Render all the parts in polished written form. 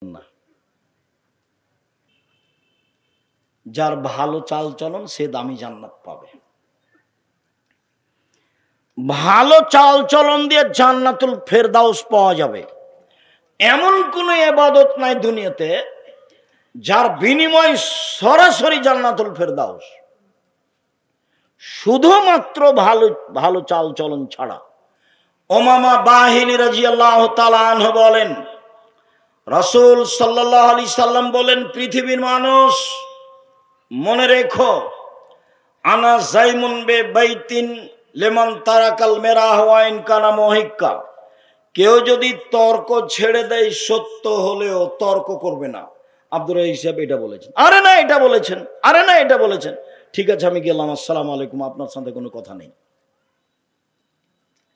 না। যার ভালো চাল চলন সে দামি জান্নাত পাবে। ভালো চাল চলন দিয়ে জান্নাতুল ফেরদাউস পাওয়া যাবে এমন কোন ইবাদত নাই দুনিয়াতে যার বিনিময় সরাসরি জান্নাতুল ফেরদাউস, শুধুমাত্র ভালো ভালো চাল চলন ছাড়া। উমামা বাহিনী রাদিয়াল্লাহু তাআলা আনহু বলেন, রাসূল সাল্লাল্লাহু আলাইহি সাল্লাম বলেন, পৃথিবীর মানুষ মনে রেখো, আনা জাইমুন বে বাইতিন লিমান তারাকাল মেরাহ ওয়া ইন কানা মুহিক্কা। কেউ যদি তর্ক ছেড়ে দেয় সত্য হলেও তর্ক করবে না। আব্দুর রাজ্জাক সাহেব এটা বলেছেন, আরে না এটা বলেছেন, আরে না এটা বলেছেন, ঠিক আছে আমি গেলাম, আসসালামু আলাইকুম, আপনার সাথে কোনো কথা নেই।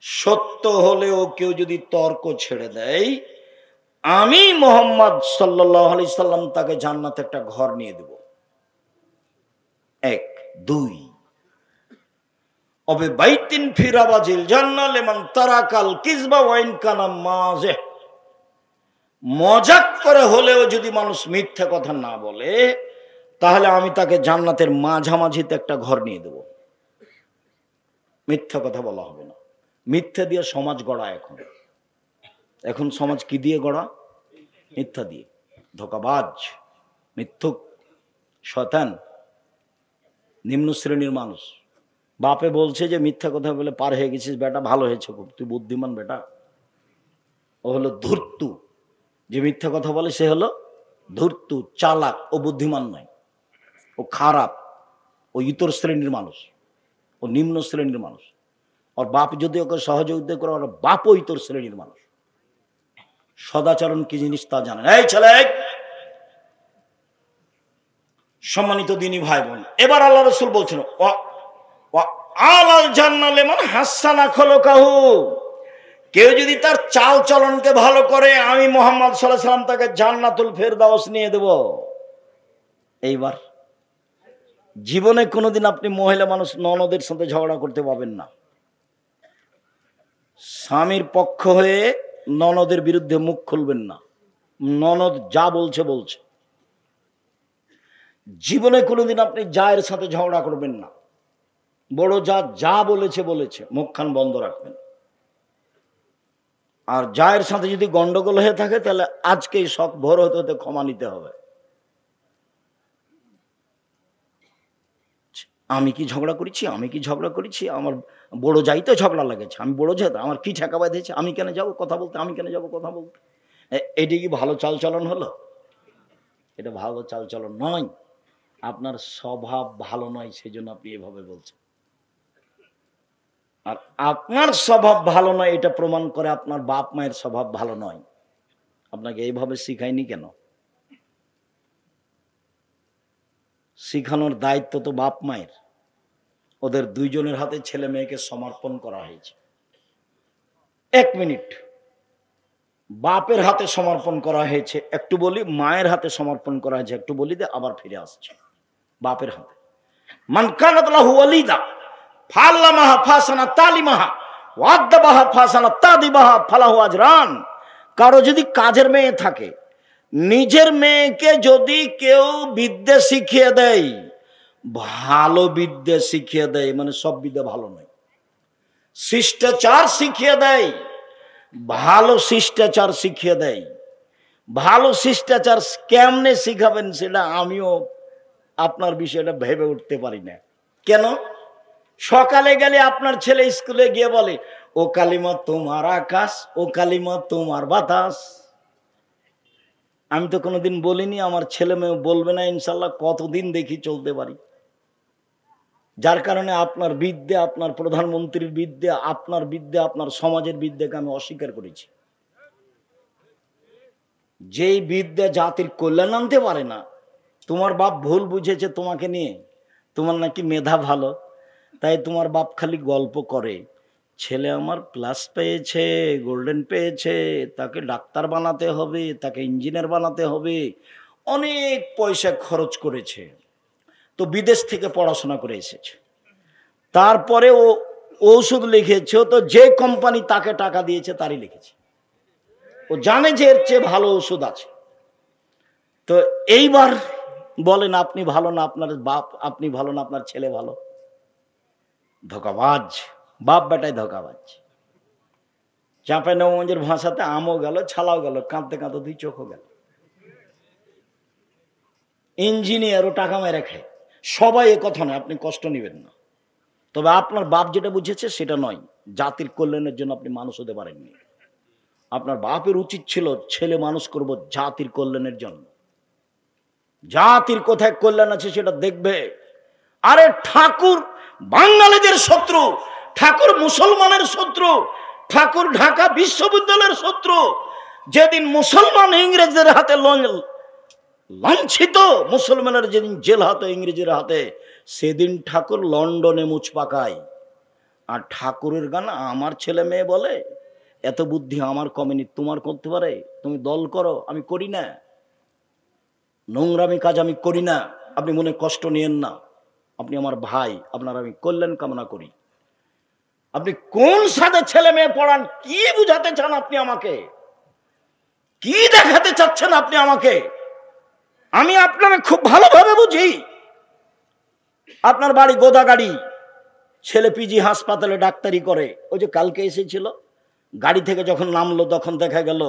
সত্য হলেও কেউ যদি তর্ক ছেড়ে দেয়, আমি মুহাম্মদ সাল্লাল্লাহু আলাইহি সাল্লাম তাকে জান্নাতে একটা ঘর নিয়ে দেব। এক, দুই, অবে বাইতিন ফিরাবাজিল জান্নাহ লিমান তারাকাল কিযবা ওয়া ইন কানা মাযিহ। মজাক করে হলেও যদি মানুষ মিথ্যা কথা না বলে, তাহলে আমি তাকে জান্নাতের মাঝামাঝিতে একটা ঘর নিয়ে দেব। মিথ্যা কথা বলা হবে না। মিথ্যা দিয়ে সমাজ গড়া। এখন সমাজ কি দিয়ে গড়া? মিথ্যা দিয়ে। ধোঁকাবাজ, মিথ্যুক, শয়তান, নিম্ন শ্রেণীর মানুষ। বাপে বলছে যে মিথ্যা কথা বলে পার হয়ে গেছিস বেটা, ভালো হয়েছে খুব, তুই বুদ্ধিমান বেটা। ও হলো ধূর্ত। যে মিথ্যা কথা বলে সে হলো ধূর্ত, চালাক। ও বুদ্ধিমান নয়, ও খারাপ, ও ইতর শ্রেণীর মানুষ, ও নিম্ন শ্রেণীর মানুষ। ওর বাপ যদি ওকে সহযোগিতা করে, ওর বাপও ইতর শ্রেণীর মানুষ। সদাচরণ কি জিনিস তা জানেন। এই ছেলে, সম্মানিত দিনী ভাই বোন, এবার আল্লাহ রাসূল বলছেন, আলাল জান্নাহ লিমান হাসানা খলকাহু। কেউ যদি তার চাল চলনকে ভালো করে, আমি মুহাম্মদ সাল্লাল্লাহু আলাইহি সাল্লাম তাকে জান্নাতুল ফেরদাউস নিয়ে দেব। এইবার জীবনে কোনোদিন আপনি মহিলা মানুষ ননদের সাথে ঝগড়া করতে পাবেন না। স্বামীর পক্ষ হয়ে ননদের বিরুদ্ধে মুখ খুলবেন না। ননদ যা বলছে বলছে। জীবনে কোনোদিন আপনি জায়ের সাথে ঝগড়া করবেন না। বড় যা যা বলেছে বলেছে, মুখখান বন্ধ রাখবেন। আর জায়ের সাথে যদি গন্ডগোল হয়ে থাকে, তাহলে আজকেই শখ ভোর হতে হতে ক্ষমা নিতে হবে। আমি কি ঝগড়া করেছি, আমি কি ঝগড়া করেছি, আমার বড় যাইতে ঝগড়া লাগেছে, আমি বড় যাই, আমার কি ঠেকা বাঁধেছে, আমি কেন যাবো কথা বলতে, আমি কেন যাবো কথা বলতে। এটি কি ভালো চালচলন হলো? এটা ভালো চালচলন নয়। আপনার স্বভাব ভালো নয়, সেই জন্য আপনি এভাবে বলছেন। আর আপনার স্বভাব ভালো নয়, এটা প্রমাণ করে আপনার বাপ মায়ের স্বভাব ভালো নয়। আপনাকে এইভাবে শিখায়নি কেন? শিখানোর দায়িত্ব তো বাপ মায়ের। ওদের দুইজনের হাতে ছেলে মেয়েকে সমর্পণ করা হয়েছে। এক মিনিট, বাপের হাতে সমর্পণ করা হয়েছে, একটু বলি। মায়ের হাতে সমর্পণ করা হয়েছে, একটু বলি দে, আবার ফিরে আসছে বাপের হাতে। মান কানাত লাহু ওয়ালিদা ফাল্লামাহা ফাসানা তালিমাহা ওয়াদাবাহা ফাসানা তাদিবাহা ফালাহু আজরান। কারো যদি কাজের মেয়ে থাকে, নিজের মেয়েকে যদি কেউ বিদ্যা শিখিয়ে দেয়, ভালো বিদ্যা শিখিয়ে দেয়, মানে সব বিদ্যা ভালো নয়, শিষ্টাচার শিখিয়ে দেয়, ভালো শিষ্টাচার শিখিয়ে দেয়। ভালো শিষ্টাচার কেমনে শিখাবেন সেটা আমিও আপনার বিষয়টা ভেবে উঠতে পারি না। কেন? সকালে গেলে আপনার ছেলে স্কুলে গিয়ে বলে, ও কালিমা তোমার আকাশ, ও কালিমা তোমার বাতাস। আমি তো কোনোদিন বলিনি, আমার ছেলে মেয়ে বলবে না ইনশাল্লাহ, কতদিন দেখি চলতে পারি। যার কারণে আপনার বিদ্যা, আপনার প্রধানমন্ত্রীর বিদ্যা, আপনার বিদ্যা, আপনার সমাজের বিদ্যাকে আমি অস্বীকার করেছি। যেই বিদ্যা জাতির কল্যাণ আনতে পারে না। তোমার বাপ ভুল বুঝেছে তোমাকে নিয়ে, তোমার নাকি মেধা ভালো, তাই তোমার বাপ খালি গল্প করে, ছেলে আমার প্লাস পেয়েছে, গোল্ডেন পেয়েছে, তাকে ডাক্তার বানাতে হবে, তাকে ইঞ্জিনিয়ার বানাতে হবে, অনেক পয়সা খরচ করেছে, তো বিদেশ থেকে পড়াশোনা করে এসেছে। তারপরে ও ওষুধ লিখেছে, তো যে কোম্পানি তাকে টাকা দিয়েছে তারই লিখেছে। ও জানে যে এর চেয়ে ভালো ওষুধ আছে, তো এইবার বলেন আপনি ভালো না আপনার বাপ, আপনি ভালো না আপনার ছেলে ভালো? ধোকাবাজ, বাপ বেটায় ধোকাবাজ। চাঁপাইনবাবগঞ্জের ভাষাতে আমও গেল, ছালাও গেল, কাঁদতে কাঁদতে দুই চোখও গেল। ইঞ্জিনিয়ারও টাকা মেরে খায়। সবাই এ কথা নয়, আপনি কষ্ট নেবেন না। তবে আপনার বাপ যেটা বুঝেছে সেটা নয়, জাতির কল্যাণের জন্য আপনি মানুষ হতে পারেননি। আপনার বাপের উচিত ছিল ছেলে মানুষ করব জাতির কল্যাণের জন্য। জাতির কোথায় কল্যাণ আছে সেটা দেখবে। আরে ঠাকুর বাঙালিদের শত্রু, ঠাকুর মুসলমানের শত্রু, ঠাকুর ঢাকা বিশ্ববিদ্যালয়ের শত্রু। যেদিন মুসলমান ইংরেজদের হাতে লাঞ্ছিত, মুসলমানের যেদিন জেল হাতে ইংরেজের হাতে, সেদিন ঠাকুর লন্ডনে মুচ পাকায়। আর ঠাকুরের গান আমার ছেলে মেয়ে বলে এত বুদ্ধি আমার কমেনি, তোমার করতে পারে? তুমি দল করো, আমি করি না। নোংরামি কাজ আমি করি না, আপনি মনে কষ্ট নিয়েন না। আপনি আমার ভাই, আপনার আমি কল্যাণ কামনা করি। আপনি কোন সাথে ছেলে মেয়ে পড়ান, কি বুঝাতে চান আপনি আমাকে? কি দেখাতে চাচ্ছেন আপনি আমাকে? আমি আপনাকে খুব ভালোভাবে বুঝি। আপনার বাড়ি গোদাগাড়ি, ছেলে পিজি হাসপাতালে ডাক্তারি করে। ওই যে কালকে এসেছিল, গাড়ি থেকে যখন নামলো তখন দেখা গেল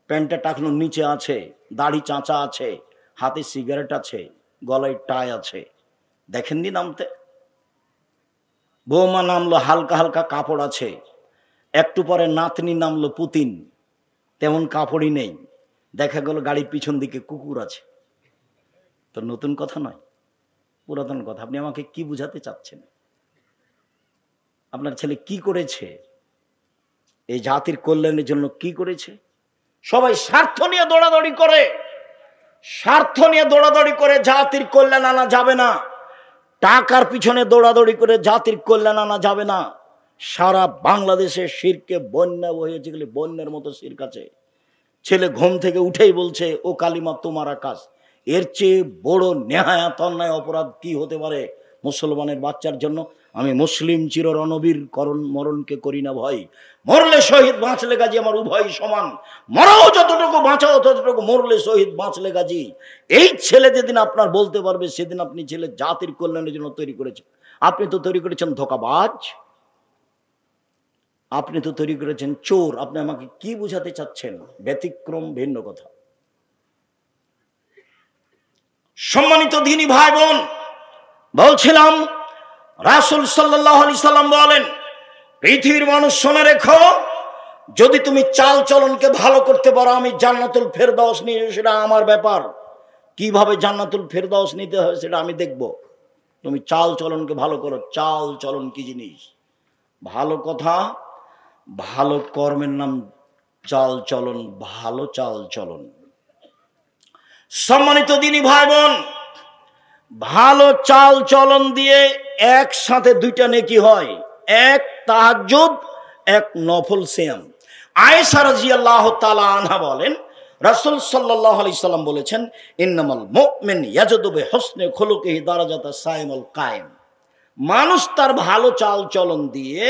প্যান্টটা টাকনোর নিচে আছে, দাড়ি চাঁচা আছে, হাতে সিগারেট আছে, গলায় টাই আছে। দেখেননি নামতে? বৌমা নামলো, হালকা হালকা কাপড় আছে। একটু পরে নাতনি নামলো পুতিন, তেমন কাপড়ই নেই। দেখা গেল গাড়ির পিছন দিকে কুকুর আছে। তো নতুন কথা নয়, পুরাতন কথা। আপনি আমাকে কি বুঝাতে চাচ্ছেন? আপনার ছেলে কি করেছে? এই জাতির কল্যাণের জন্য কি করেছে? সবাই স্বার্থ নিয়ে দৌড়াদৌড়ি করে, স্বার্থ নিয়ে দৌড়াদৌড়ি করে জাতির কল্যাণ আনা যাবে না। টাকার পিছনে দৌড়াদৌড়ি করে জাতির কল্যাণ আনা যাবে না। সারা বাংলাদেশে শিরকে বন্যা বহেছে, গেলে বন্যার মতো শিরক আছে। ছেলে ঘুম থেকে উঠেই বলছে ও কালিমা তোমার আকাশ। এর চেয়ে বড় নেহায়াত অন্যায় অপরাধ কি হতে পারে মুসলমানের বাচ্চার জন্য? আমি মুসলিম চির রণবীর করণ মরণকে করি না ভয়। মরলে শহীদ, বাঁচলে গাজী, আমার উভয় সমান। মরাও যতটুকু, বাঁচাও ততটুকু, মরলে শহীদ, বাঁচলে গাজী। এই ছেলে যেদিন আপনার বলতে পারবে, সেদিন আপনি ছেলে জাতির কল্যাণের জন্য তৈরি করেছেন। আপনি তো তৈরি করেছেন ধোঁকাবাজ, আপনি তো তৈরি করেছেন চোর। আপনি আমাকে কি বুঝাতে চাচ্ছেন? ব্যতিক্রম, ভিন্ন কথা। সম্মানিত দিনী ভাই বোন, বলছিলাম রাসূল সাল্লাল্লাহু আলাইহি সাল্লাম বলেন, পৃথিবীর মানুষ শুনে রেখো, যদি তুমি চাল চলনকে ভালো করতে পারো, আমি জান্নাতুল ফেরদাউস নিয়ে, সেটা আমার ব্যাপার। কিভাবে জান্নাতুল ফেরদাউস নিতে হয় সেটা আমি দেখব। তুমি চাল চলনকে ভালো করো। চাল চলন কি জিনিস? ভালো কথা, ভালো কর্মের নাম চাল চলন, ভালো চাল চলন। সম্মানিত দিনী ভাই বোন, ভালো চাল চলন দিয়ে একসাথে দুইটা নেকি হয়। এক তাহাজ্জুদ, এক নফল সিয়াম। আয়েশা রাদিয়াল্লাহু তাআলা আনহা বলেন, রাসূল সাল্লাল্লাহু আলাইহি সাল্লাম বলেছেন, ইন্নামাল মুমিন ইয়াজুদু বিহুসনি খুলুকিহি দারাজাতাস সাইমুল কায়েম। মানুষ তার ভালো চাল চলন দিয়ে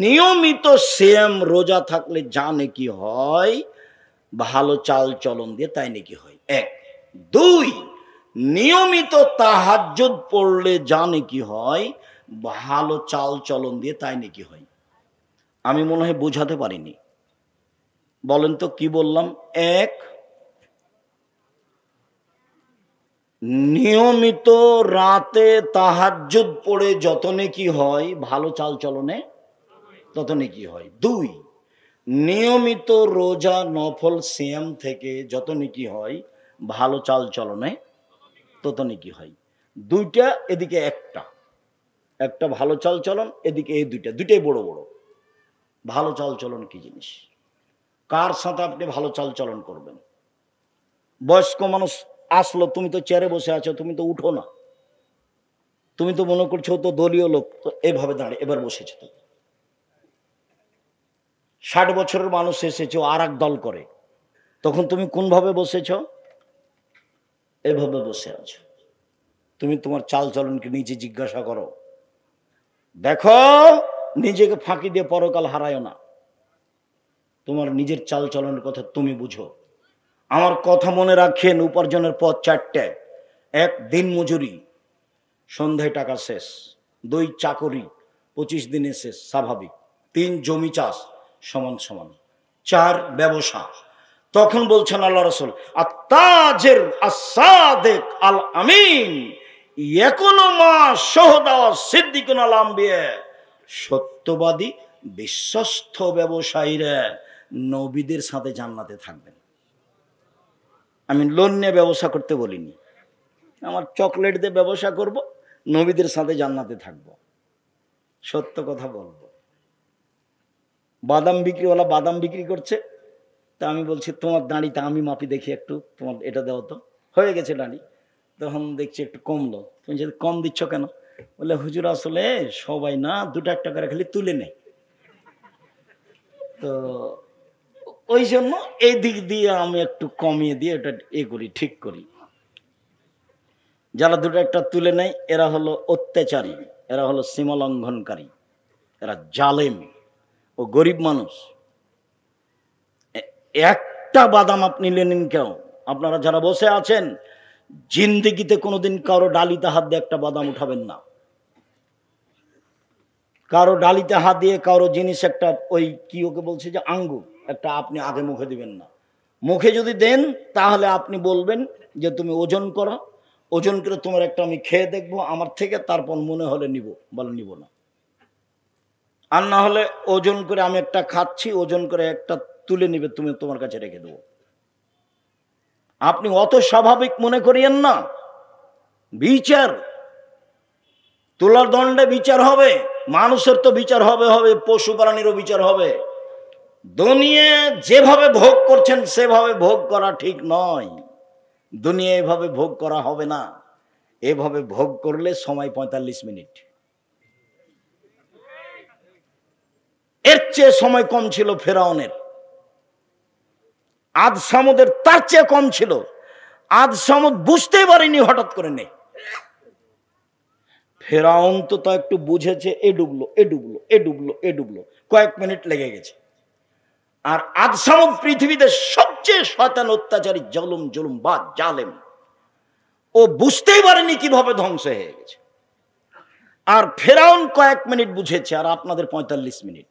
নিয়মিত সিয়াম রোজা থাকলে যা নেকি হয়, ভালো চাল চলন দিয়ে তাই নেকি হয়। এক। দুই, নিয়মিত তাহাজ্জুদ পড়লে যা নেকি হয়, ভালো চাল চলন দিয়ে তাই নেকি হয়। আমি মনে হয় বোঝাতে পারিনি। বলেন তো কি বললাম? এক, নিয়মিত রাতে তাহাজ্জুদ পড়ে যত নেকি হয়, ভালো চাল চলনে তত নেকি হয়। দুই, নিয়মিত রোজা নফল সিয়াম থেকে যত নেকি হয়, ভালো চাল চলনে তত নেকি হয়। দুইটা, এদিকে একটা, একটা ভালো চাল চলন, এদিকে এই দুইটা, দুইটাই বড় বড়। ভালো চাল চলন কি জিনিস? কার সাথে আপনি ভালো চাল চলন করবেন? বয়স্ক মানুষ আসলো, তুমি তো চেয়ারে বসে আছো, তুমি তো উঠো না, তুমি তো মনে করছো তো দলীয় লোক, তো এভাবে দাঁড়িয়ে এবার বসেছে। তো 60 বছরের মানুষ এসেছে, আর এক দল করে, তখন তুমি কোনভাবে বসেছ? এভাবে বসে আছো। তুমি তোমার চাল চলনকে নিজে জিজ্ঞাসা করো। দেখো, নিজেকে ফাঁকি দিয়ে পরকাল হারায় না। তোমার নিজের চাল চলনের কথা তুমি বুঝো। আমার কথা মনে রাখেন, উপার্জনের পথ চারটে। এক, দিন মজুরি, সন্ধ্যায় টাকা শেষ। 2, চাকরি, 25 দিনে শেষ, স্বাভাবিক। 3, জমি চাষ, সমান সমান। 4, ব্যবসা। তখন বলছেন আল্লাহ রাসূল, আত-তাজির আস-সাদিক আল আমিন ইয়াকুনু মা শুহাদা সিদ্দিকুন আল আম্বিয়া। সত্যবাদী বিশ্বস্ত ব্যবসায়ীরা নবীদের সাথে জান্নাতে থাকবেন। আমি লোন নিয়ে ব্যবসা করতে বলিনি, আমার চকলেট দিয়ে ব্যবসা করব, নবীদের সাথে জান্নাতে থাকব। সত্য কথা বলবো। বাদাম বিক্রিওয়ালা বাদাম বিক্রি করছে, তা আমি বলছি তোমার দাঁড়িটা আমি মাপি দেখি একটু, তোমার এটা দেওয়া তো হয়ে গেছে দাঁড়ি। তখন দেখছি একটু কমলো। তুমি যদি কম দিচ্ছ কেন? বলে হুজুর আসলে সবাই না 2-1 টাকা খালি তুলে নেয়, তো ওই জন্য এই দিক দিয়ে আমি একটু কমিয়ে দিয়ে এটা করি, ঠিক করি। যারা 2-1 তুলে নেয় এরা হলো অত্যাচারী, এরা হলো সীমা লঙ্ঘনকারী, এরা জালেম ও গরিব মানুষ। একটা বাদাম আপনি নিলেন কেউ? আপনারা যারা বসে আছেন, জিন্দেগিতে কোনোদিন কারো ডালিতে হাত দিয়ে একটা বাদাম উঠাবেন না। কারো ডালিতে হাত দিয়ে কারো জিনিস একটা, ওই কি ওকে বলছে যে আঙ্গুর, একটা আপনি আগে মুখে দিবেন না। মুখে যদি দেন তাহলে আপনি বলবেন যে তুমি ওজন করো, ওজন করে তোমার একটা আমি খেয়ে দেখবো আমার থেকে, তারপর মনে হলে নিব, বলে নিব না। আর না হলে ওজন করে আমি একটা খাচ্ছি, ওজন করে একটা তুলে নিবে, তুমি তোমার কাছে রেখে দেবো। আপনি অত স্বাভাবিক মনে করিয়েন না। বিচার, তোলার দণ্ডে বিচার হবে, মানুষের তো বিচার হবে, পশু প্রাণীরও বিচার হবে। দুনিয়া যেভাবে ভোগ করছেন সেভাবে ভোগ করা ঠিক নয়। দুনিয়া এভাবে ভোগ করা হবে না। এভাবে ভোগ করলে সময় 45 মিনিট। এর চেয়ে সময় কম ছিল ফেরাউনের, আদ সামুদের তার চেয়ে কম ছিল। আদ সামুদ বুঝতেই পারেনি, হঠাৎ করে নেই। ফেরাউন তো তা একটু বুঝেছে, এ ডুবলো এ ডুবলো এ ডুবলো এ ডুবলো, কয়েক মিনিট লেগে গেছে। আর আদ সামুদ পৃথিবীতে সবচেয়ে শয়তান, অত্যাচারী, জুলুম বা জালেম। ও বুঝতেই পারেনি কিভাবে ধ্বংস হয়ে গেছে। আর ফেরাউন কয়েক মিনিট বুঝেছে, আর আপনাদের 45 মিনিট।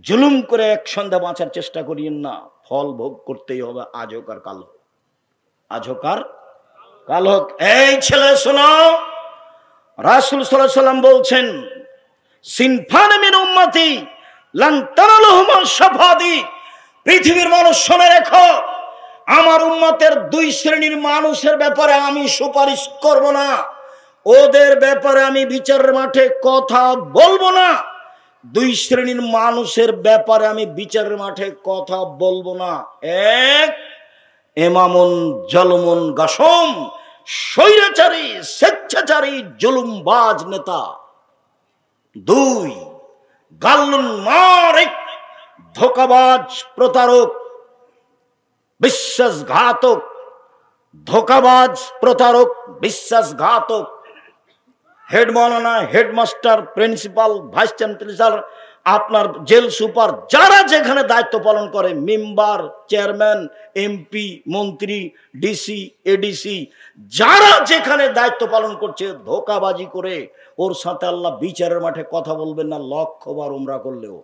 জুলুম করে এক সন্ধ্যা বাঁচার চেষ্টা করিয়েন না, ফল ভোগ করতেই হবে, আজ হোক আর কাল হোক, আজ হোক আর কাল হোক। এই ছেলে শোনো, রাসূল সাল্লাল্লাহু আলাইহি ওয়াসাল্লাম বলছেন, সিনফানে মিন উম্মতি লান তানালুহুমা শাফাআতি। পৃথিবীর মানুষ শুনে রেখো, আমার উম্মতের 2 শ্রেণীর মানুষের ব্যাপারে আমি সুপারিশ করব না, ওদের ব্যাপারে আমি বিচারের মাঠে কথা বলবো না। 2 শ্রেণীর মানুষের ব্যাপারে আমি বিচারের মাঠে কথা বলবো না। 1, ইমামুন জালুমুন গাসম, স্বৈরাচারী, স্বেচ্ছাচারী, জুলুমবাজ নেতা। 2, গাল্লুন মারিক, ধোঁকাবাজ, প্রতারক, বিশ্বাসঘাতক। ধোঁকাবাজ, প্রতারক, বিশ্বাসঘাতক। হেড মাওলানা, হেডমাস্টার, প্রিন্সিপাল, ভাইস চ্যান্সেলর, আপনার জেল সুপার, যারা যেখানে দায়িত্ব পালন করে, মেম্বার, চেয়ারম্যান, এমপি, মন্ত্রী, ডিসি, এডিসি, যারা যেখানে দায়িত্ব পালন করছে, ধোঁকাবাজি করে ওর সাথে আল্লাহ বিচারের মাঠে কথা বলবেন না, 1,00,000 উমরা করলেও।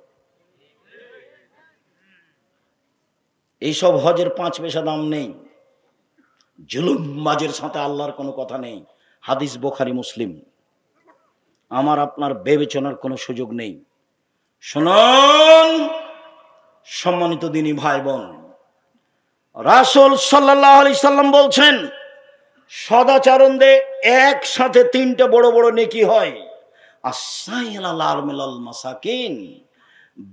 এইসব হজের 5 পয়সা দাম নেই। জুলুমবাজের সাথে আল্লাহর কোনো কথা নেই। হাদিস বুখারী, মুসলিম। আমার আপনার বিবেচনার কোনো সুযোগ নেই। শুনুন সম্মানিত দিনী ভাই বোন, রাসূল সাল্লাল্লাহু আলাইহি সাল্লাম বলছেন, সদাচরণে একসাথে 3টে বড় বড় নেকি হয়। আসাইলাল আরমিলাল মাসাকিন,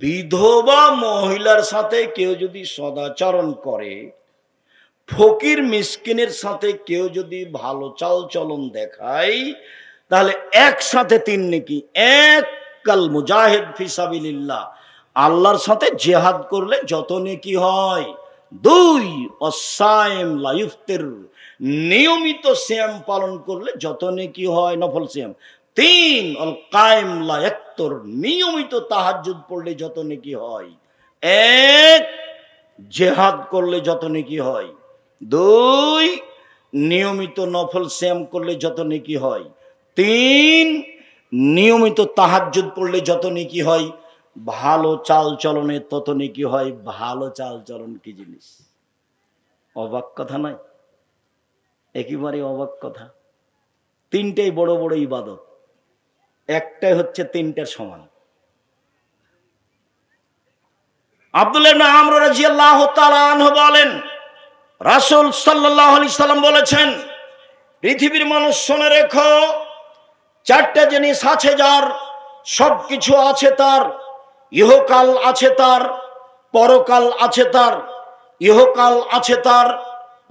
বিধবা মহিলার সাথে কেউ যদি সদাচরণ করে, ফকির মিসকিনের সাথে কেউ যদি ভালো চাল চলন দেখায়, তাহলে একসাথে 3 নেকি। 1, কাল মুজাহিদ ফি সাবিলিল্লাহ, আল্লাহর সাথে জিহাদ করলে যত নেকি হয়। 2, অসাইম লা ইফতির, নিয়মিত সিয়াম পালন করলে যত নেকি হয়, নফল সিয়াম। 3, আল কায়েম লা ইয়াক্তুর, নিয়মিত তাহাজ্জুদ পড়লে যত নেকি হয়। 1, জেহাদ করলে যত নেকি হয়। 2, নিয়মিত নফল সিয়াম করলে যত নেকি হয়। 3, নিয়মিত তাহাজ্জুদ পড়লে যত নেকি হয়। ভালো চাল চলনে তত নেকি হয়। ভালো চাল চলন কি জিনিস? অবাক কথা নয়? একেবারে অবাক কথা। 3টাই বড় বড় ইবাদত, একটাই হচ্ছে 3টার সমান। আব্দুল্লাহ ইবনে আমর রাদিয়াল্লাহু তাআলা আনহু বলেন, রাসূল সাল্লাল্লাহু আলাইহি সাল্লাম বলেছেন, পৃথিবীর মানুষ শুনে রেখো, 4টা জিনিস আছে যার, সবকিছু আছে তার। ইহকাল আছে তার, পরকাল আছে তার। ইহকাল আছে তার,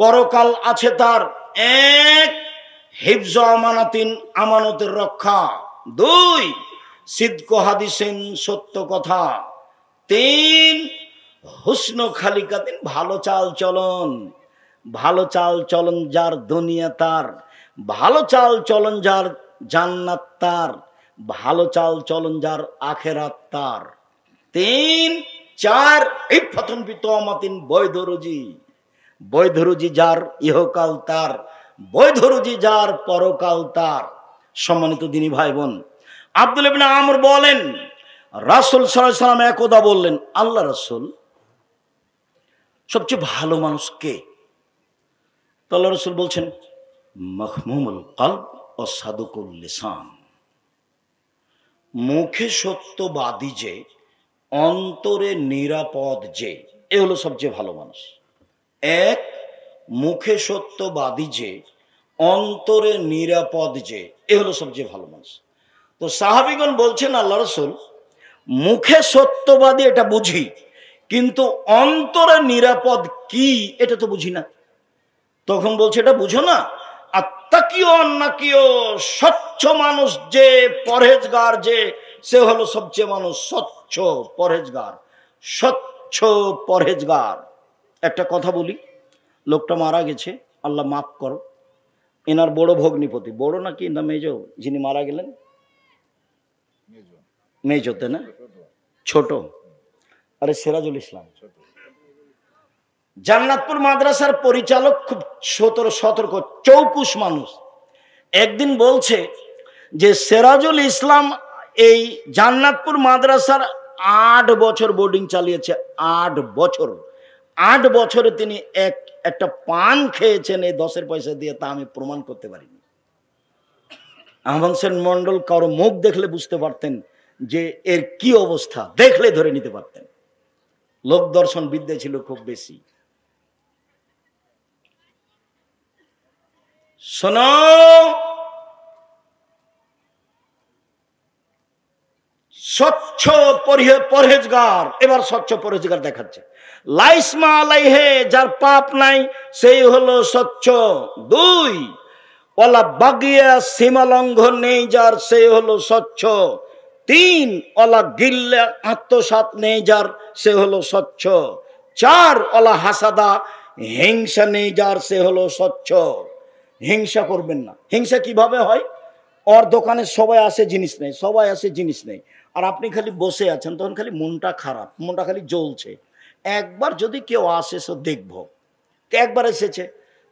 পরকাল আছে তার। 1, হিফজ আমানাতিন, আমানতের রক্ষা। 2, সিদকু হাদিসিন, সত্য কথা। 3, হুসন খালিকাতিন, ভালো চাল চলন। ভালো চাল চলন যার দুনিয়া তার, ভালো চাল চলন যার জান্নাত তার, ভালো চাল চলন যার আখেরাত তার। 3, 4, ইফাতুন বিতমাতিন, বৈধ রুজি। বৈধ রুজি যার ইহকাল তার, বৈধ রুজি যার পরকাল তার। সম্মানিত দিনী ভাই বোন, আব্দুল্লাহ ইবনে আমর বলেন, রাসূল সাল্লাল্লাহু আলাইহি সাল্লাম একদা বললেন, আল্লাহ রাসূল, সবচেয়ে ভালো মানুষ কে? তো আল্লাহ রাসূল বলছেন, মাহমুমুল কলব ও সাদুকুল লিসান। মুখে সত্যবাদী যে, অন্তরে নিরাপদ যে, এ হলো সবচেয়ে ভালো মানুষ। 1, মুখে সত্যবাদী যে, অন্তরে নিরাপদ যে, এ হলো সবচেয়ে ভালো মানুষ। তো সাহাবীগণ বলছেন, আল্লাহ রাসূল, মুখে সত্যবাদী এটা বুঝি, কিন্তু অন্তরে নিরাপদ কি এটা তো বুঝি না। তখন বলছে, এটা বুঝো না? আত্তাকিও অন্নাকিও, স্বচ্ছ মানুষ যে, পরহেজগার যে, সে হলো সবচেয়ে মানুষ। স্বচ্ছ পরহেজগার, স্বচ্ছ পরহেজগার। একটা কথা বলি, লোকটা মারা গেছে, আল্লাহ মাফ করো। এনার বড় ভগ্নিপতি, বড় নাকি না মেজো, যিনি মারা গেলেন? মেজোতে না, ছোট। আরে সিরাজুল ইসলাম, জান্নাতপুর মাদ্রাসার পরিচালক, খুব সতর্ক চৌকুশ মানুষ। একদিন বলছে যে সিরাজুল ইসলাম এই জান্নাতপুর মাদ্রাসার 8 বছর বোর্ডিং চালিয়েছে। 8 বছর, 8 বছরে তিনি একটা পান খেয়েছেন এই 10-এর পয়সা দিয়ে, তা আমি প্রমাণ করতে পারিনি। আহমদ হোসেন মন্ডল কারো মুখ দেখলে বুঝতে পারতেন যে এর কি অবস্থা, দেখলে ধরে নিতে পারতেন। লোক দর্শন বিদ্যা ছিল খুব বেশি। শোনো, স্বচ্ছ পরহেজগার। এবার স্বচ্ছ পরহেজগার দেখাচ্ছে। লাইসমা আলাইহে, যার পাপ নাই সেই হলো স্বচ্ছ। 2, ওয়ালা বাগিয়া, সীমা লঙ্ঘন নেই যার, সেই হলো স্বচ্ছ। 3, ওয়ালা গিল্লা, আত্মসাৎ নেই যার, সে হলো স্বচ্ছ। 4, ওয়ালা হাসাদা, হিংসা নেই যার, সে হলো স্বচ্ছ। হিংসা করবেন না। হিংসা কিভাবে হয়? ওর দোকানে সবাই আসে, জিনিস নেই, সবাই আসে, জিনিস নেই, আর আপনি খালি বসে আছেন, তখন খালি মনটা খারাপ, মনটা খালি জ্বলছে। একবার যদি কেউ আসে, সে দেখবো। একবার এসেছে,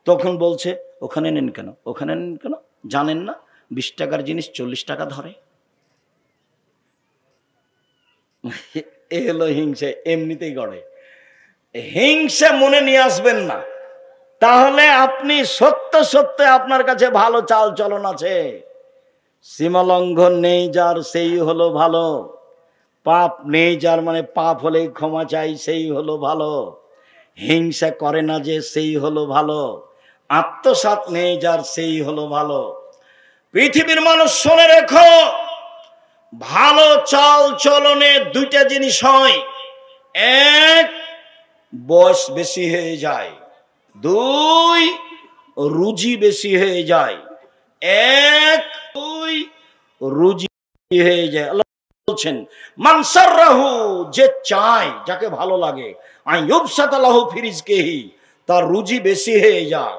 তখন বলছে, ওখানে নেন কেন, ওখানে নেন কেন? জানেন না 20 টাকার জিনিস 40 টাকা ধরে? এ হলো হিংসা, এমনিতেই গড়ে। হিংসা মনে নিয়ে আসবেন না, তাহলে আপনি সত্য সত্য আপনার কাছে ভালো চাল চলন আছে। সীমা লঙ্ঘন নেই যার, সেই হলো ভালো। পাপ নেই যার, মানে পাপ হলেই ক্ষমা চাই, সেই হলো ভালো। হিংসা করে না যে, সেই হলো ভালো। আত্মসাৎ নেই যার, সেই হলো ভালো। পৃথিবীর মানুষ শুনে রেখো, ভালো চাল চলনে 2টা জিনিস হয়। 1, বয়স বেশি হয়ে যায়। 2, রুজি বেশি হয়ে যায়। 1, 2, রুজি হয়ে যায়। আল্লাহ বলছেন, মান সাররাহু, যে চায়, যাকে ভালো লাগে, আইয়ুবসাতা লাহু ফি রিজকিহি, তার রুজি বেশি হয়ে যায়।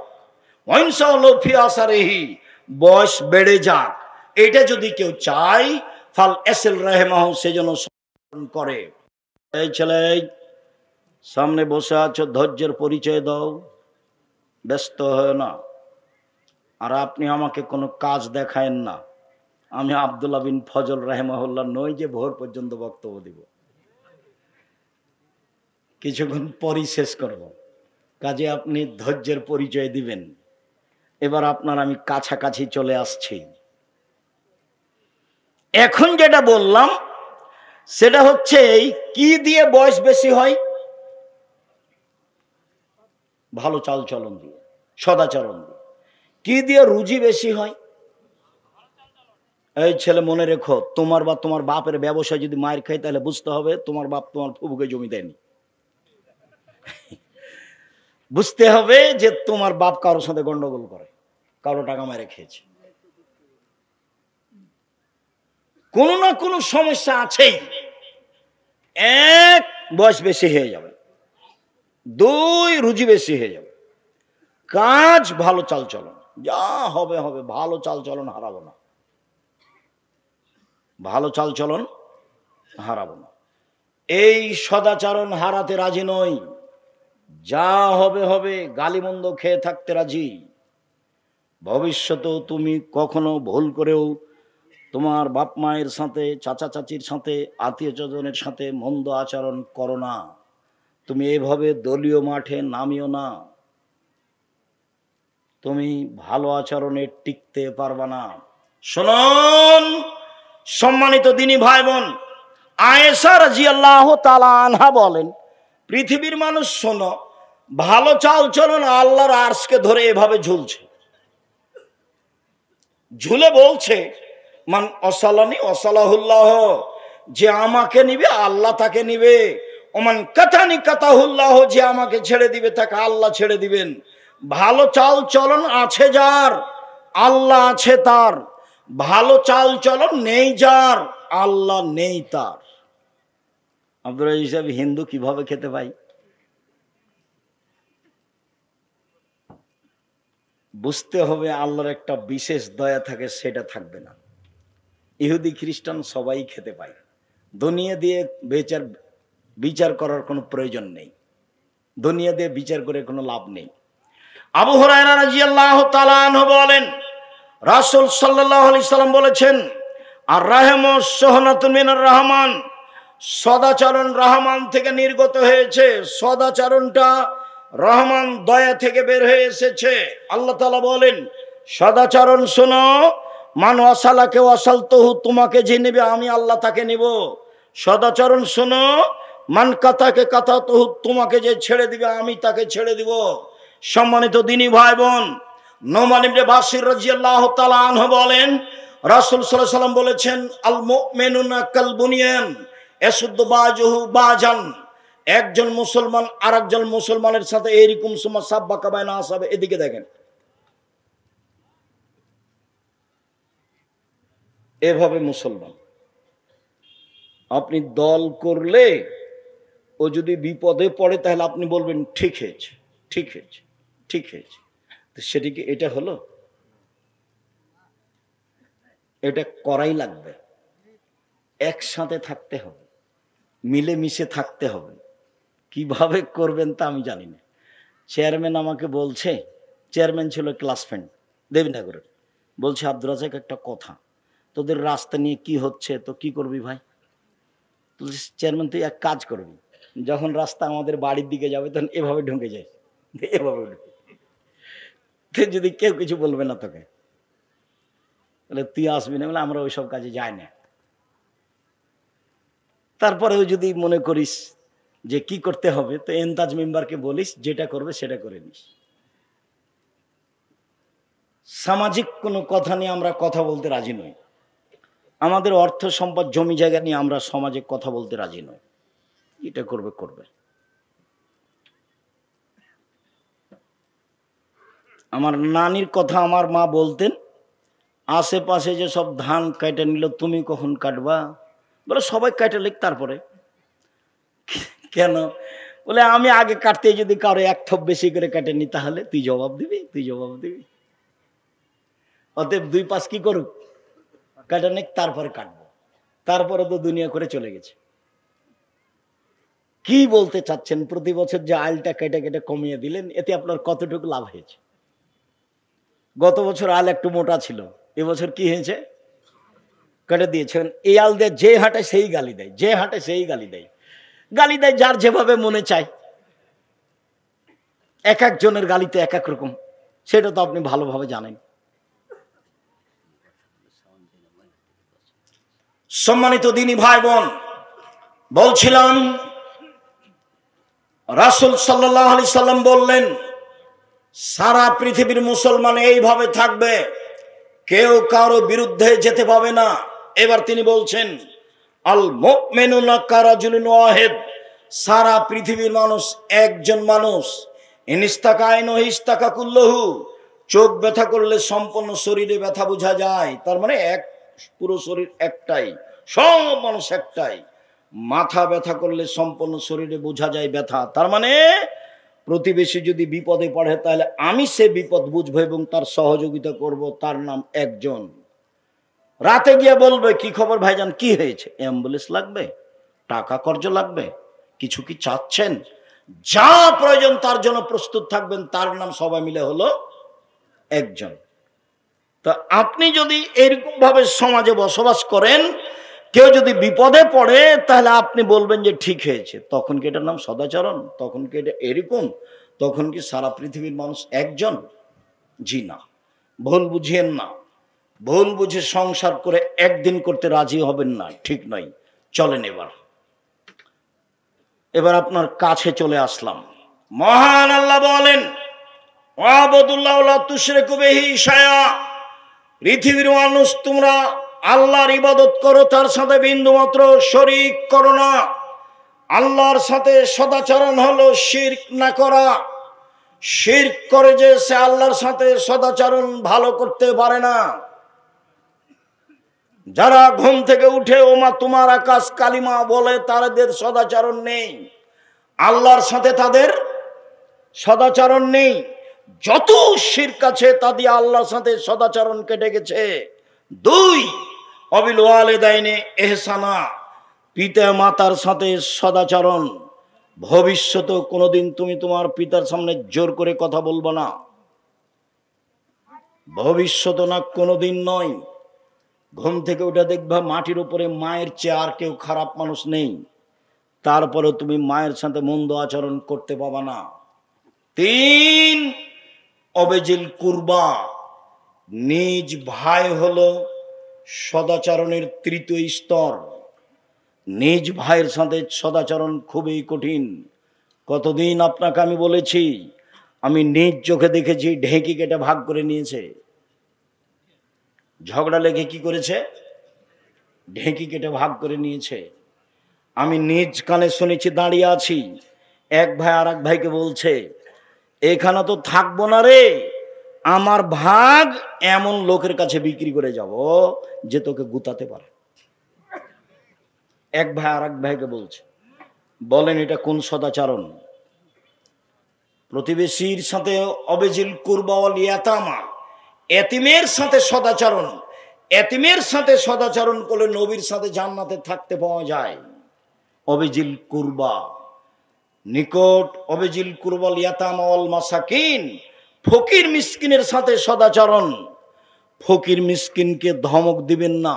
ওয়াইনসালাহু ফি আসারিহি, বয়স বেড়ে যাক, এটা যদি কেউ চায়, ফাল এসিল রাহমাহু, সেজন্য স্মরণ করে। এই ছেলে, সামনে বসে আছো, ধৈর্যের পরিচয় দাও, ব্যস্ত হয় না। আর আপনি আমাকে কোনো কাজ দেখায়েন না। আমি আব্দুল্লাহ বিন ফজল রাহিমাহুল্লাহ নই যে ভোর পর্যন্ত বক্তব্য দিব, কিছুক্ষণ পরই শেষ করব। কাজে আপনি ধৈর্যের পরিচয় দিবেন। এবার আপনার আমি কাছাকাছি চলে আসছি। এখন যেটা বললাম সেটা হচ্ছে এই, কি দিয়ে বয়স বেশি হয়? ভালো চাল চলন দিয়ে, সদাচরণ দিয়ে। কি দিয়ে রুজি বেশি হয়? এই ছেলে মনে রেখো, তোমার বা তোমার বাপের ব্যবসা যদি মায়ের খায় তাহলে বুঝতে হবে তোমার বাপ তোমার ফুফুকে জমি দেয়নি। বুঝতে হবে যে তোমার বাপ কারোর সাথে গন্ডগোল করে, কারো টাকা মেরে খেয়েছে, কোনো না কোনো সমস্যা আছেই। এক, বয়স বেশি হয়ে যাবে। দুই, রুজি বেশি হয়ে যাবে। কাজ, ভালো চাল চলন, যা হবে হবে, ভালো চাল চলন হারাবো না, ভালো চাল চলন হারাবো না। এই সদাচরণ হারাতে রাজি নই। যা হবে হবে, গালিমন্দ খেয়ে থাকতে রাজি। ভবিষ্যতেও তুমি কখনো ভুল করেও তোমার বাপ মায়ের সাথে, চাচা চাচির সাথে, আত্মীয় স্বজনের সাথে মন্দ আচরণ করো না। তুমি এভাবে দলীয় মাঠে নামিও না। তুমি ভালো আচরণে টিকতে পারবা না। শুনুন সম্মানিত দিনী ভাই বোন, আয়েশা রাদিয়াল্লাহু তাআলা আনহা বলেন, পৃথিবীর মানুষ শোনো, ভালো চাল চলন আল্লাহর আরশকে ধরে এভাবে ঝুলছে, ঝুলে বলছে, মান অসালানি অসালাহুল্লাহ, যে আমাকে নিবে আল্লাহ তাকে নিবে। ওমান কাতানি কাতাহুল্লাহ, যে আমাকে ছেড়ে দিবে তাকে আল্লাহ ছেড়ে দিবেন। ভালো চাল চলন আছে যার, আল্লাহ আছে তার। ভালো চাল চলন নেই যার, আল্লাহ নেই তার। আব্দুল রাজ্জাক সাহেব, হিন্দু কিভাবে খেতে পাই? বুঝতে হবে আল্লাহর একটা বিশেষ দয়া থাকে, সেটা থাকবে না। ইহুদি খ্রিস্টান সবাই খেতে পায়। দুনিয়া দিয়ে বিচার করার কোনো প্রয়োজন নেই, দুনিয়া দিয়ে বিচার করে কোনো লাভ নেই। আবু হুরায়রা রাদিয়াল্লাহু তাআলা আনহু বলেন, রাসূল সাল্লাল্লাহু আলাইহি সাল্লাম বলেছেন, আর রাহমু সুহনাতুন মিনার রহমান, সদাচরণ রহমান থেকে নির্গত হয়েছে। সদাচরণটা রহমান দয়া থেকে বের হয়ে এসেছে। আল্লাহ তাআলা বলেন, সদাচরণ শোনো, মান ওয়াসালাকে ওয়াসালতুহু, তোমাকে যে নেবে আমি আল্লাহ তাকে নিব। সদাচরণ শোনো, মান কাতাকে কাতাতুহু, তোমাকে যে ছেড়ে দিবে আমি তাকে ছেড়ে দিব। সম্মানিত দিনী ভাই বোন, নোমান ইবনে বাশির রাদিয়াল্লাহু তাআলা আনহু বলেন, রাসূল সাল্লাল্লাহু আলাইহি সাল্লাম বলেছেন, আল মুমিনুনা কাল বুনিয়ান ইয়াসুদ্দু বাজুহু বাজান। একজন মুসলমান আরেকজন মুসলমানের সাথে এরকম সুমা সাব্বাকা বাইনা আসাবে। এদিকে দেখেন, এভাবে মুসলমান। আপনি দল করলে ও যদি বিপদে পড়ে তাহলে আপনি বলবেন ঠিক হয়েছে, ঠিক হয়েছে, ঠিক হয়েছে। তো সেটিকে এটা হলো, এটা করাই লাগবে। একসাথে থাকতে হবে, মিলেমিশে থাকতে হবে। কিভাবে করবেন তা আমি জানি না। চেয়ারম্যান আমাকে বলছে, চেয়ারম্যান ছিল ক্লাস ফ্রেন্ড দেবীনগরের, বলছে, আব্দুল রাজ্জাক একটা কথা, তোদের রাস্তা নিয়ে কি হচ্ছে, তো কি করবি ভাই? চেয়ারম্যান, তুই এক কাজ করবি, যখন রাস্তা আমাদের বাড়ির দিকে যাবে তখন এভাবে ঢুকে যায়, এভাবে ঢুকে, যদি কেউ কিছু বলবে না তোকে, তাহলে তুই আসবি না। বলে আমরা ওইসব কাজে যাই না। তারপরেও যদি মনে করিস যে কি করতে হবে, তো এন্তাজ মেম্বারকে বলিস, যেটা করবে সেটা করে নিস। সামাজিক কোনো কথা নিয়ে আমরা কথা বলতে রাজি নই। আমাদের অর্থ সম্পদ জমি জায়গা নিয়ে আমরা সমাজে কথা বলতে রাজি নই। এটা করবে করবে। আমার নানির কথা আমার মা বলতেন, আশেপাশে যে সব ধান কাটা নিল, তুমি কখন কাটবা? বলে সবাই কাটা লিখ তারপরে। কেন? বলে আমি আগে কাটতে যদি কারো এক থপ বেশি করে কাটেনি তাহলে তুই জবাব দিবি, তুই জবাব দিবি। অতএব দুই পাশ কি করুক, কাটা নিক, তারপরে কাটবো। তারপরে তো দুনিয়া করে চলে গেছে। কি বলতে চাচ্ছেন? প্রতি বছর যে আইলটা কেটে কেটে কমিয়ে দিলেন, এতে আপনার কতটুকু লাভ হয়েছে? গত বছর আইল একটু মোটা ছিল, এবছর কি হয়েছে? কেটে দিয়েছেন। এই আল দিয়ে যে হাঁটে সেই গালি দেয়, যে হাঁটে সেই গালি দেয়, গালি দেয় যার যেভাবে মনে চায়। এক একজনের গালিতে এক এক রকম, সেটা তো আপনি ভালোভাবে জানেন। সম্মানিত দিনী ভাই বোন, বলছিলাম রাসূল সাল্লাল্লাহু আলাইহি সাল্লাম বললেন, সারা পৃথিবীর মুসলমান এইভাবে থাকবে, কেউ কারো বিরুদ্ধে যেতে পাবে না। এবার তিনি বলছেন, আল মুমিনুনা কারাজুলিন ওয়াহিদ, সারা পৃথিবীর মানুষ একজন মানুষ। ইনিস্তাকাইনু ইস্তাকা কুল্লুহু, চোখ ব্যথা করলে সম্পূর্ণ শরীরে ব্যথা বোঝা যায়, তার মানে এক পুরো শরীর একটাই, সব মানুষ একটাই। মাথা ব্যথা করলে সম্পূর্ণ শরীরে বোঝা যায় ব্যথা, তার মানে প্রতিবেশী যদি বিপদে পড়ে তাহলে আমি সে বিপদ বুঝবো এবং তার সহযোগিতা করব, তার নাম একজন। রাতে গিয়ে বলবে, কি খবর ভাইজান, কি হয়েছে? অ্যাম্বুলেন্স লাগবে, টাকা কর্জ লাগবে, কিছু কি চাচ্ছেন? যা প্রয়োজন তার জন্য প্রস্তুত থাকবেন, তার নাম সবাই মিলে হলো একজন। তা আপনি যদি এরকম ভাবে সমাজে বসবাস করেন, কেউ যদি বিপদে পড়ে তাহলে আপনি বলবেন যে ঠিক হয়েছে, তখন কি এটার নাম সদাচরণ? তখন কি এটা এরকম? তখন কি সারা পৃথিবীর মানুষ একজন? জি না, ভুল বুঝিয়েন না। ভুল বুঝে সংসার করে একদিন করতে রাজি হবেন না, ঠিক নয়। চলেন এবার আপনার কাছে চলে আসলাম। মহান আল্লাহ বলেন, ওয়াবুদুল্লাহ লা তুশরিকু বিহি শাইআ, পৃথিবীর মানুষ তোমরা আল্লাহর ইবাদত করো, তার সাথে বিন্দুমাত্র শরীক করো না। আল্লাহর সাথে সদাচরণ হলো শিরক না করা। শিরক করে যে সে আল্লাহর সাথে সদাচরণ ভালো করতে পারে না। যারা ঘুম থেকে উঠে ওমা তোমার আকাশ কালিমা বলে, তাদের সদাচরণ নেই, আল্লাহর সাথে তাদের সদাচরণ নেই। যত শিরক আছে তা দিয়ে আল্লাহর সাথে সদাচরণ কেটে গেছে। দুই, অবিল ওয়ালিদাইনে ইহসানা, পিতা মাতার সাথে সদাচরণ। ভবিষ্যতে কোনোদিন তুমি তোমার পিতার সামনে জোর করে কথা বলবো না, ভবিষ্যৎ না, কোনোদিন নয়। ঘুম থেকে উঠে দেখবা মাটির উপরে মায়ের চেয়ে আর কেউ খারাপ মানুষ নেই, তারপরে তুমি মায়ের সাথে মন্দ আচরণ করতে পাবা না। তিন, অবেজিল কুরবা, নিজ ভাই হলো সদাচরণের তৃতীয় স্তর। নিজ ভাইয়ের সাথে সদাচরণ খুবই কঠিন। কতদিন আপনাকে আমি বলেছি, আমি নিজ চোখে দেখেছি ঢেঁকি কেটে ভাগ করে নিয়েছে। ঝগড়া লেগে কি করেছে? ঢেঁকি কেটে ভাগ করে নিয়েছে। আমি নিজ কানে শুনেছি, দাঁড়িয়ে আছি, এক ভাই আর এক ভাইকে বলছে, এখানে তো থাকবো না রে, আমার ভাগ এমন লোকের কাছে বিক্রি করে যাব যে তোকে গুতাতে পারে। এক ভাই আর এক ভাইকে বলছে। বলেন এটা কোন সদাচরণ? প্রতিবেশীর সাথে অবেজিল কুরবা ওয়াল ইয়াতামা, এতিমের সাথে সদাচরণ। এতিমের সাথে সদাচরণ করলে নবীর সাথে জান্নাতে থাকতে পাওয়া যায়। অবেজিল কুরবা, নিকট, অবেজিল কুরবা ওয়াল ইয়াতামা ওয়াল মাসাকিন, ফকির মিসকিনের সাথে সদাচরণ। ফকির মিসকিনকে ধমক দিবেন না,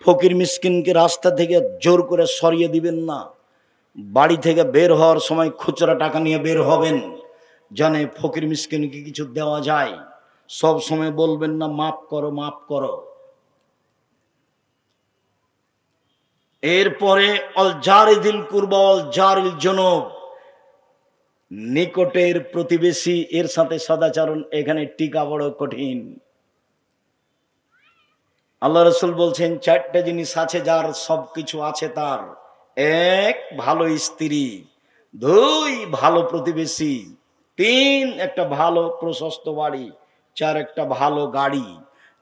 ফকির মিসকিনকে রাস্তা থেকে জোর করে সরিয়ে দিবেন না। বাড়ি থেকে বের হওয়ার সময় খুচরা টাকা নিয়ে বের হবেন, জানে ফকির মিসকিনকে কিছু দেওয়া যায়। সব সময় বলবেন না মাফ করো মাফ করো। এরপরে অল জারিদিল কুরবা অল জারিল জুনুব, নিকটের প্রতিবেশী এর সাথে সদাচরণ। এখানে টিকা বড় কঠিন। আল্লাহ রাসূল বলছেন, চারটা জিনিস আছে যার সবকিছু আছে তার। এক, ভালো স্ত্রী। দুই, ভালো প্রতিবেশী। তিন, একটা ভালো প্রশস্ত বাড়ি। চার, একটা ভালো গাড়ি।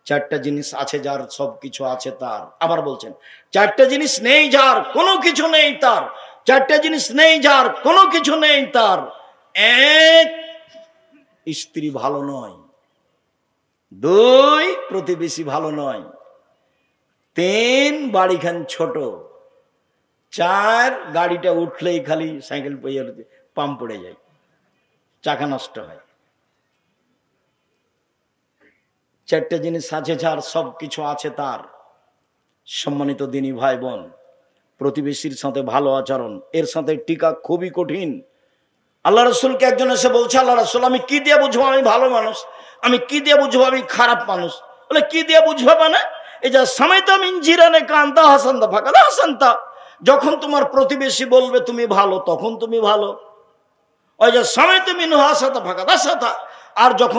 চারটা জিনিস আছে যার সবকিছু আছে তার। আবার বলছেন, চারটা জিনিস নেই যার কোনো কিছু নেই তার। চারটা জিনিস নেই যার কোনো কিছু নেই তার। এক, স্ত্রী ভালো নয়। দুই, প্রতিবেশী ভালো নয়। তিন, বাড়িখান ছোট। চার গাড়িটা উঠলেই খালি সাইকেল পাম্প পড়ে যায়, চাকা নষ্ট হয়। চারটে জিনিস আছে যার, সব কিছু আছে তার। সম্মানিত দিনী ভাই বোন, প্রতিবেশীর সাথে ভালো আচরণ, এর সাথে টিকা খুবই কঠিন। আল্লাহ রসুলকে একজন এসে বলছে, আল্লাহ রসুল আমি কি দিয়ে বুঝবো আমি ভালো মানুষ, আমি কি দিয়ে বুঝবো আমি খারাপ মানুষ? বলে কি দিয়ে বুঝবো মানে এই যে সামাইতা মিন জিরানে কান্তা হাসান্তা ফাঁকা হাসান্তা, যখন তোমার প্রতিবেশী বলবে তুমি ভালো তখন তুমি ভালো, ওই যে সামাইতা মিন হাসাতা ফাঁকা হাসাতা, আর যখন